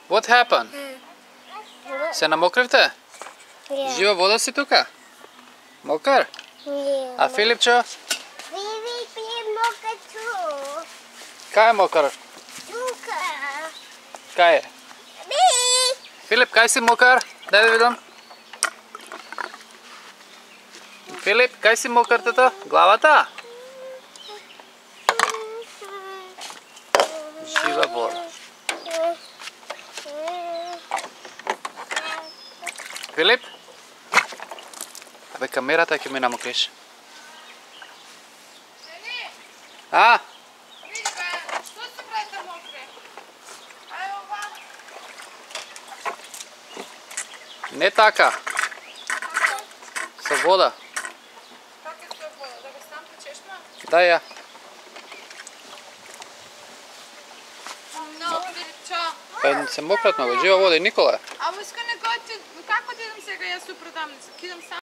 What happened? Se namokривте? Živa voda si tuka? Mokar? A Filipčo? Filip je mokar tu. Kaj je mokar? Tuka. Kaj je? Filip, kaj si mokar? Daj da vidim. Filip, kaj si mokar tata? Glavata? Živa voda. Filip? Abе камерата ќе ми намокриш. А? Vidi ga, što su brate mokre? A evo vam. Не така. Со вода. Kako je to bilo? Da ga sam počešma? Дај ја. No, čao. Па се мократ много. Жива вода и Никола. I was gonna go to... Kako da idem сега ja sutra dam? Idem sam.